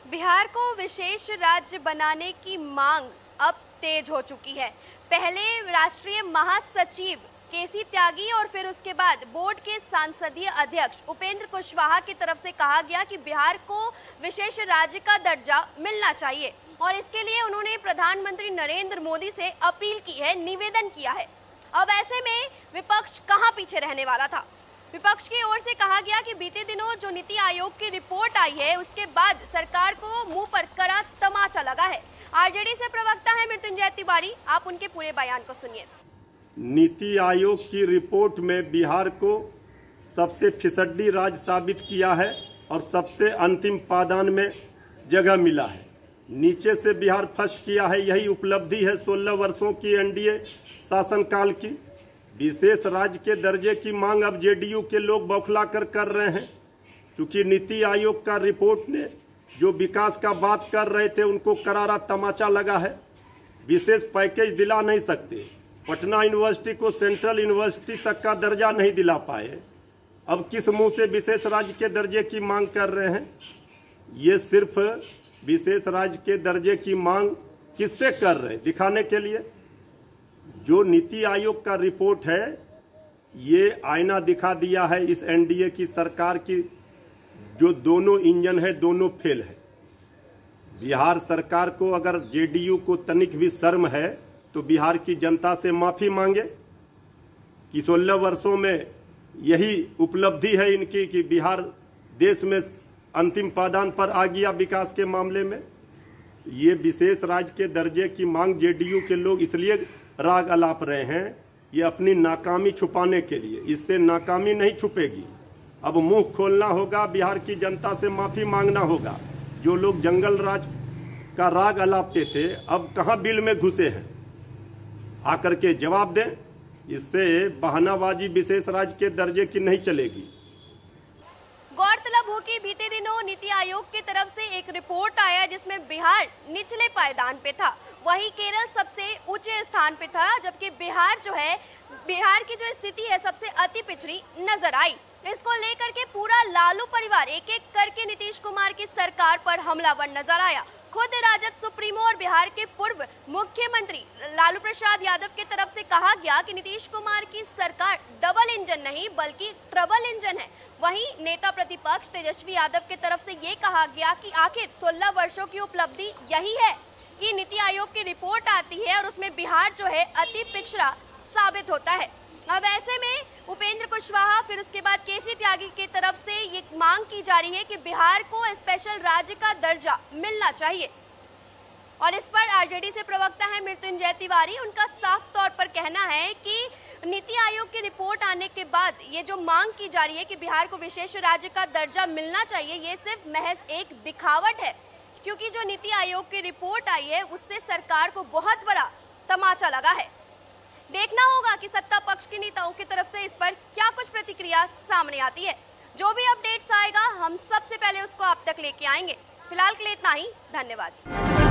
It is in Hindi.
बिहार को विशेष राज्य बनाने की मांग अब तेज हो चुकी है। पहले राष्ट्रीय महासचिव केसी त्यागी और फिर उसके बाद बोर्ड के सांसदीय अध्यक्ष उपेंद्र कुशवाहा की तरफ से कहा गया कि बिहार को विशेष राज्य का दर्जा मिलना चाहिए और इसके लिए उन्होंने प्रधानमंत्री नरेंद्र मोदी से अपील की है, निवेदन किया है। अब ऐसे में विपक्ष कहां पीछे रहने वाला था। विपक्ष की ओर से कहा गया कि बीते दिनों जो नीति आयोग की रिपोर्ट आई है उसके बाद सरकार को मुंह पर कड़ा तमाचा लगा है। आरजेडी से प्रवक्ता है मृत्युंजय तिवारी, आप उनके पूरे बयान को सुनिए। नीति आयोग की रिपोर्ट में बिहार को सबसे फिसड्डी राज्य साबित किया है और सबसे अंतिम पायदान में जगह मिला है। नीचे से बिहार फर्स्ट किया है, यही उपलब्धि है 16 वर्षों की एनडीए शासनकाल की। विशेष राज्य के दर्जे की मांग अब जेडीयू के लोग बौखला कर रहे हैं, क्योंकि नीति आयोग का रिपोर्ट ने जो विकास का बात कर रहे थे उनको करारा तमाचा लगा है। विशेष पैकेज दिला नहीं सकते, पटना यूनिवर्सिटी को सेंट्रल यूनिवर्सिटी तक का दर्जा नहीं दिला पाए, अब किस मुंह से विशेष राज्य के दर्जे की मांग कर रहे हैं। ये सिर्फ विशेष राज्य के दर्जे की मांग किससे कर रहे हैं, दिखाने के लिए। जो नीति आयोग का रिपोर्ट है ये आईना दिखा दिया है इस एनडीए की सरकार की, जो दोनों इंजन है दोनों फेल है। बिहार सरकार को अगर जेडीयू को तनिक भी शर्म है तो बिहार की जनता से माफी मांगे कि 16 वर्षों में यही उपलब्धि है इनकी कि बिहार देश में अंतिम पायदान पर आ गया विकास के मामले में। ये विशेष राज्य के दर्जे की मांग जेडीयू के लोग इसलिए राग अलाप रहे हैं, ये अपनी नाकामी छुपाने के लिए। इससे नाकामी नहीं छुपेगी, अब मुंह खोलना होगा, बिहार की जनता से माफी मांगना होगा। जो लोग जंगल राज का राग अलापते थे अब कहां बिल में घुसे हैं, आकर के जवाब दें। इससे बहानाबाजी विशेष राज्य के दर्जे की नहीं चलेगी। गौरतलब हो कि बीते दिनों नीति आयोग की तरफ से एक रिपोर्ट आया जिसमें बिहार निचले पायदान पे था, वहीं केरल सबसे ऊंचे स्थान पे था, जबकि बिहार की जो स्थिति है सबसे अति पिछड़ी नजर आई। इसको लेकर के पूरा लालू परिवार एक एक करके नीतीश कुमार की सरकार पर हमलावर नजर आया। खुद राजद सुप्रीमो और बिहार के पूर्व मुख्यमंत्री लालू प्रसाद यादव की तरफ से कहा गया कि नीतीश कुमार की सरकार डबल इंजन नहीं बल्कि ट्रबल इंजन है। वहीं नेता प्रतिपक्ष तेजस्वी यादव की तरफ से ये कहा गया कि आखिर 16 वर्षों की उपलब्धि यही है कि नीति आयोग की रिपोर्ट आती है और उसमें बिहार जो है अति पिछड़ा साबित होता है। अब ऐसे में उपेंद्र कुशवाहा फिर उसके बाद केसी त्यागी की तरफ से ये मांग की जा रही है कि बिहार को स्पेशल राज्य का दर्जा मिलना चाहिए और इस पर आरजेडी से प्रवक्ता है मृत्युंजय तिवारी, उनका साफ तौर पर कहना है कि नीति आयोग की रिपोर्ट आने के बाद ये जो मांग की जा रही है कि बिहार को विशेष राज्य का दर्जा मिलना चाहिए, ये सिर्फ महज एक दिखावट है, क्योंकि जो नीति आयोग की रिपोर्ट आई है उससे सरकार को बहुत बड़ा तमाचा लगा है। देखना होगा कि सत्ता पक्ष के नेताओं की तरफ से इस पर क्या कुछ प्रतिक्रिया सामने आती है। जो भी अपडेट्स आएगा हम सबसे पहले उसको आप तक लेके आएंगे। फिलहाल के लिए इतना ही, धन्यवाद।